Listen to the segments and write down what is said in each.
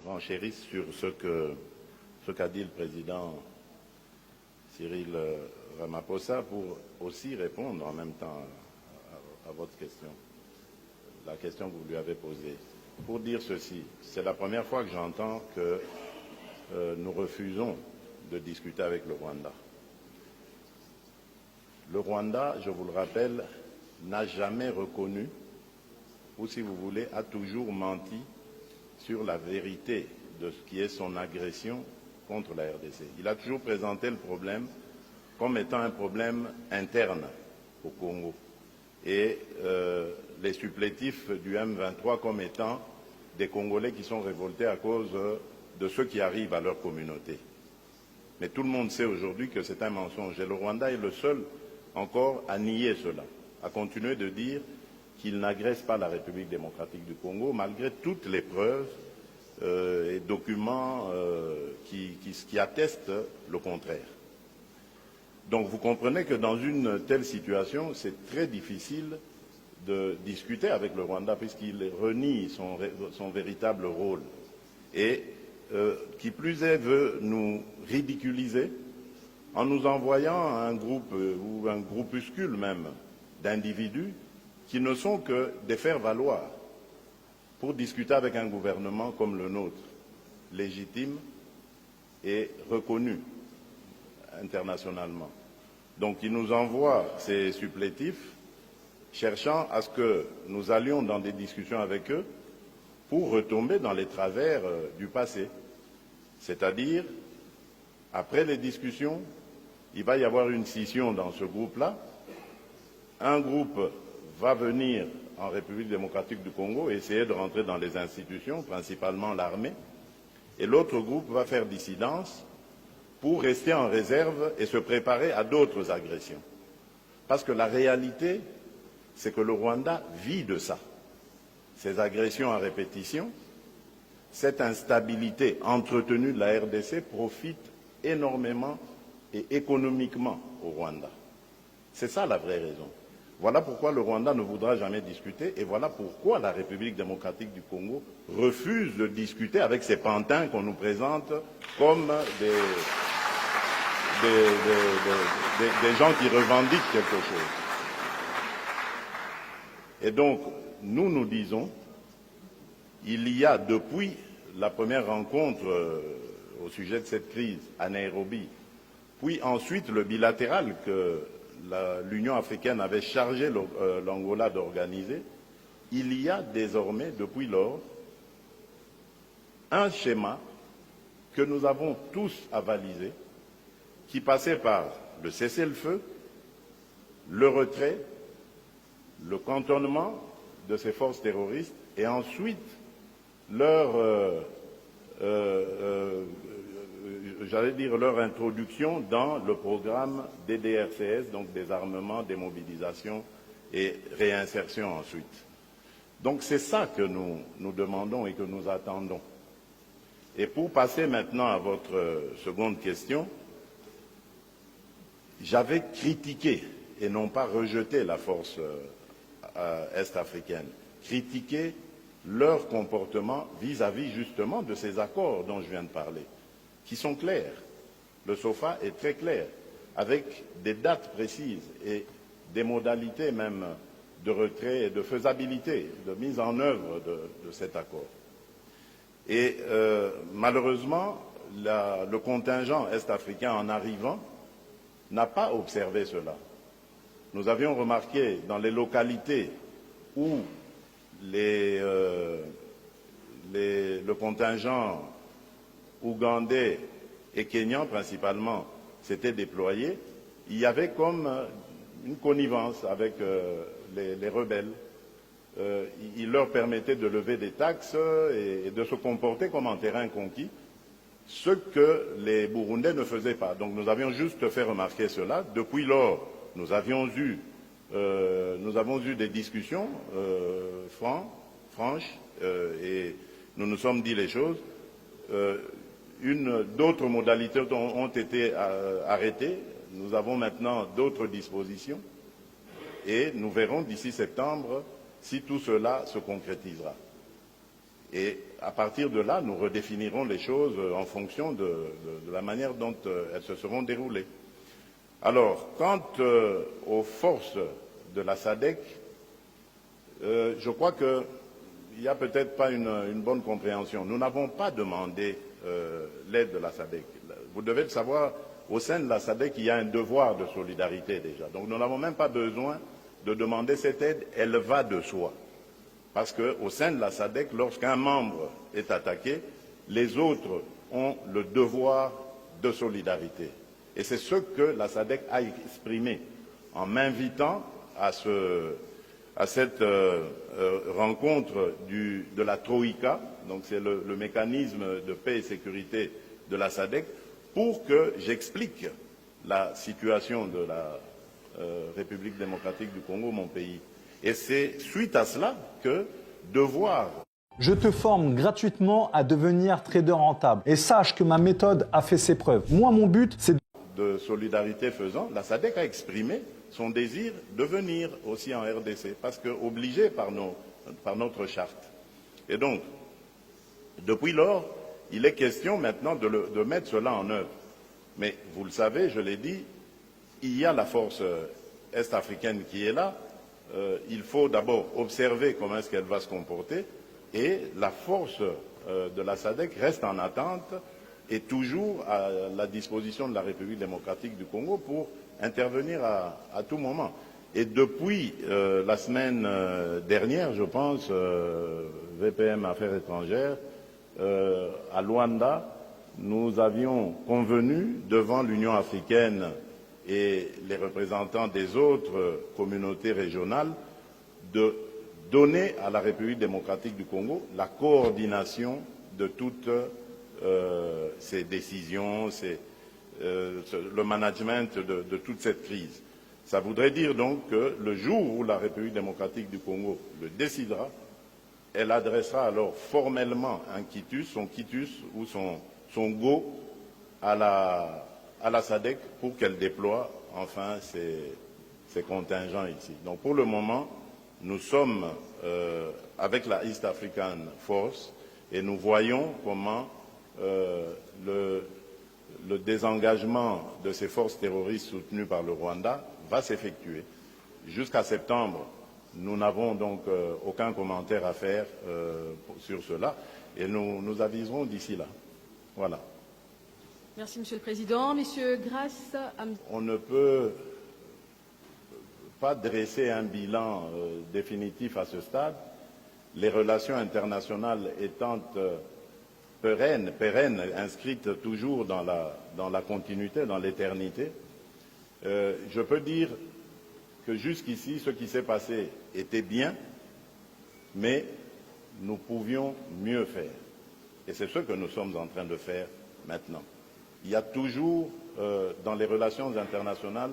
renchérisse sur ce qu'a dit le président Cyril Ramaphosa pour aussi répondre en même temps à votre question, la question que vous lui avez posée. Pour dire ceci, c'est la première fois que j'entends que nous refusons de discuter avec le Rwanda. Le Rwanda, je vous le rappelle, n'a jamais reconnu, ou si vous voulez, a toujours menti sur la vérité de ce qui est son agression contre la RDC. Il a toujours présenté le problème comme étant un problème interne au Congo et les supplétifs du M23 comme étant des Congolais qui sont révoltés à cause de ce qui arrive à leur communauté. Mais tout le monde sait aujourd'hui que c'est un mensonge et le Rwanda est le seul encore à nier cela, à continuer de dire qu'il n'agresse pas la République démocratique du Congo malgré toutes les preuves et documents qui attestent le contraire. Donc vous comprenez que dans une telle situation, c'est très difficile de discuter avec le Rwanda puisqu'il renie son véritable rôle et qui plus est veut nous ridiculiser en nous envoyant un groupe ou un groupuscule même d'individus qui ne sont que des faire-valoir pour discuter avec un gouvernement comme le nôtre, légitime et reconnu internationalement. Donc ils nous envoient ces supplétifs cherchant à ce que nous allions dans des discussions avec eux pour retomber dans les travers du passé. C'est-à-dire, après les discussions, il va y avoir une scission dans ce groupe-là. Un groupe va venir en République démocratique du Congo et essayer de rentrer dans les institutions, principalement l'armée, et l'autre groupe va faire dissidence pour rester en réserve et se préparer à d'autres agressions. Parce que la réalité, c'est que le Rwanda vit de ça. Ces agressions à répétition, cette instabilité entretenue de la RDC profite énormément et économiquement au Rwanda. C'est ça la vraie raison. Voilà pourquoi le Rwanda ne voudra jamais discuter et voilà pourquoi la République démocratique du Congo refuse de discuter avec ces pantins qu'on nous présente comme des gens qui revendiquent quelque chose. Et donc, nous disons, il y a depuis la première rencontre au sujet de cette crise à Nairobi, puis ensuite le bilatéral que l'Union africaine avait chargé l'Angola d'organiser, il y a désormais, depuis lors, un schéma que nous avons tous avalisé, qui passait par le cessez-le-feu, le retrait, le cantonnement de ces forces terroristes et ensuite leur introduction dans le programme DDRCS, donc désarmement, démobilisation et réinsertion ensuite. Donc c'est ça que nous demandons et que nous attendons. Et pour passer maintenant à votre seconde question, j'avais critiqué et non pas rejeté la force est-africaine, critiqué leur comportement vis-à-vis justement de ces accords dont je viens de parler, qui sont clairs. Le SOFA est très clair, avec des dates précises et des modalités même de retrait et de faisabilité, de mise en œuvre de cet accord. Et malheureusement, le contingent est-africain en arrivant n'a pas observé cela. Nous avions remarqué dans les localités où le contingent ougandais et kenyan principalement s'était déployé, il y avait comme une connivence avec les rebelles. Il leur permettait de lever des taxes et de se comporter comme en terrain conquis, ce que les Burundais ne faisaient pas. Donc nous avions juste fait remarquer cela. Depuis lors, nous avons eu des discussions franches et nous nous sommes dit les choses. D'autres modalités ont été arrêtées. Nous avons maintenant d'autres dispositions et nous verrons d'ici septembre si tout cela se concrétisera. Et à partir de là, nous redéfinirons les choses en fonction de la manière dont elles se seront déroulées. Alors, quant aux forces de la SADC, je crois qu'il n'y a peut-être pas une bonne compréhension. Nous n'avons pas demandé l'aide de la SADC. Vous devez le savoir, au sein de la SADC, il y a un devoir de solidarité déjà. Donc nous n'avons même pas besoin de demander cette aide, elle va de soi. Parce qu'au sein de la SADC, lorsqu'un membre est attaqué, les autres ont le devoir de solidarité. Et c'est ce que la SADC a exprimé en m'invitant à cette rencontre de la Troïka, donc c'est le mécanisme de paix et sécurité de la SADC, pour que j'explique la situation de la République démocratique du Congo, mon pays. Et c'est suite à cela que devoir... Je te forme gratuitement à devenir trader rentable. Et sache que ma méthode a fait ses preuves. Moi, mon but, c'est... De solidarité faisant, la SADC a exprimé son désir de venir aussi en RDC, parce qu'obligé par notre charte. Et donc, depuis lors, il est question maintenant de mettre cela en œuvre. Mais vous le savez, je l'ai dit, il y a la force est-africaine qui est là. Il faut d'abord observer comment est-ce qu'elle va se comporter, et la force de la SADC reste en attente et toujours à la disposition de la République démocratique du Congo pour intervenir à tout moment. Et depuis la semaine dernière, je pense, VPM Affaires étrangères, à Luanda, nous avions convenu devant l'Union africaine et les représentants des autres communautés régionales de donner à la République démocratique du Congo la coordination de toutes ces décisions, le management de toute cette crise. Ça voudrait dire donc que le jour où la République démocratique du Congo le décidera, elle adressera alors formellement son quitus ou son go à la SADC pour qu'elle déploie enfin ses contingents ici. Donc pour le moment, nous sommes avec la East African Force et nous voyons comment le désengagement de ces forces terroristes soutenues par le Rwanda va s'effectuer. Jusqu'à septembre, nous n'avons donc aucun commentaire à faire sur cela et nous aviserons d'ici là. Voilà. Merci, Monsieur le Président. Monsieur Grasse. On ne peut pas dresser un bilan définitif à ce stade. Les relations internationales étant pérennes, inscrites toujours dans la continuité, dans l'éternité, je peux dire que jusqu'ici, ce qui s'est passé était bien, mais nous pouvions mieux faire. Et c'est ce que nous sommes en train de faire maintenant. Il y a toujours, dans les relations internationales,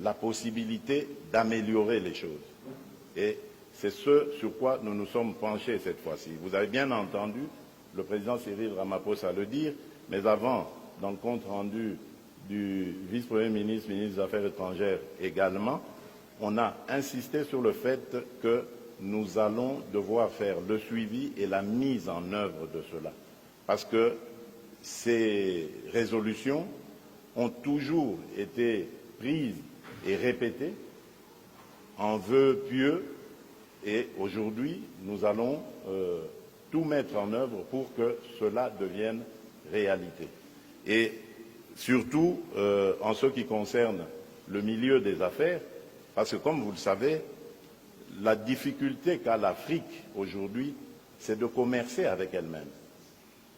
la possibilité d'améliorer les choses. Et c'est ce sur quoi nous nous sommes penchés cette fois-ci. Vous avez bien entendu le président Cyril Ramaphosa le dire, mais avant, dans le compte rendu du vice-premier ministre, ministre des Affaires étrangères également, on a insisté sur le fait que nous allons devoir faire le suivi et la mise en œuvre de cela. Parce que ces résolutions ont toujours été prises et répétées en vœux pieux, et aujourd'hui, nous allons tout mettre en œuvre pour que cela devienne réalité. Et surtout, en ce qui concerne le milieu des affaires, parce que comme vous le savez, la difficulté qu'a l'Afrique aujourd'hui, c'est de commercer avec elle-même.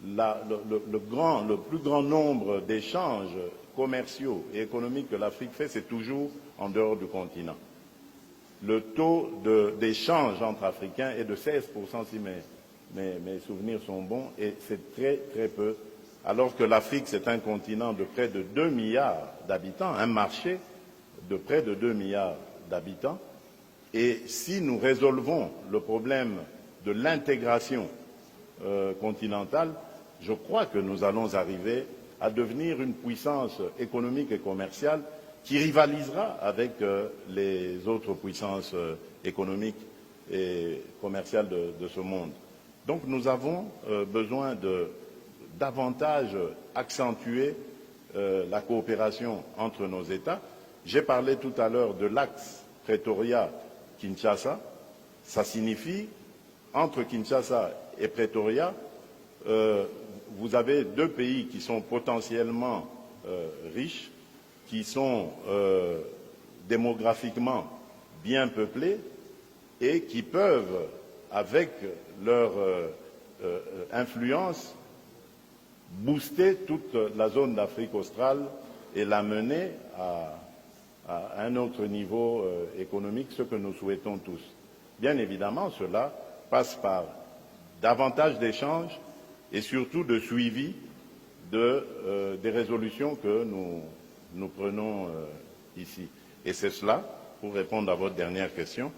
Le plus grand nombre d'échanges commerciaux et économiques que l'Afrique fait, c'est toujours en dehors du continent. Le taux d'échange entre Africains est de 16%, si mes souvenirs sont bons, et c'est très très peu, alors que l'Afrique, c'est un continent de près de 2 milliards d'habitants, un marché de près de 2 milliards d'habitants, et si nous résolvons le problème de l'intégration continentale, je crois que nous allons arriver à devenir une puissance économique et commerciale qui rivalisera avec les autres puissances économiques et commerciales de ce monde. Donc nous avons besoin de davantage accentuer la coopération entre nos États. J'ai parlé tout à l'heure de l'axe Pretoria-Kinshasa. Ça signifie, entre Kinshasa et Pretoria, vous avez deux pays qui sont potentiellement riches, qui sont démographiquement bien peuplés et qui peuvent, avec leur influence, booster toute la zone d'Afrique australe et l'amener à un autre niveau économique, ce que nous souhaitons tous. Bien évidemment, cela passe par davantage d'échanges et surtout de suivi des résolutions que nous prenons ici. Et c'est cela, pour répondre à votre dernière question,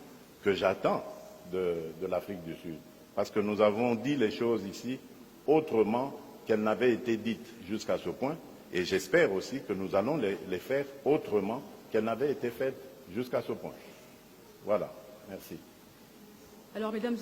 que j'attends de l'Afrique du Sud. Parce que nous avons dit les choses ici autrement qu'elles n'avaient été dites jusqu'à ce point. Et j'espère aussi que nous allons les faire autrement qu'elles n'avaient été faites jusqu'à ce point. Voilà. Merci. Alors, mesdames,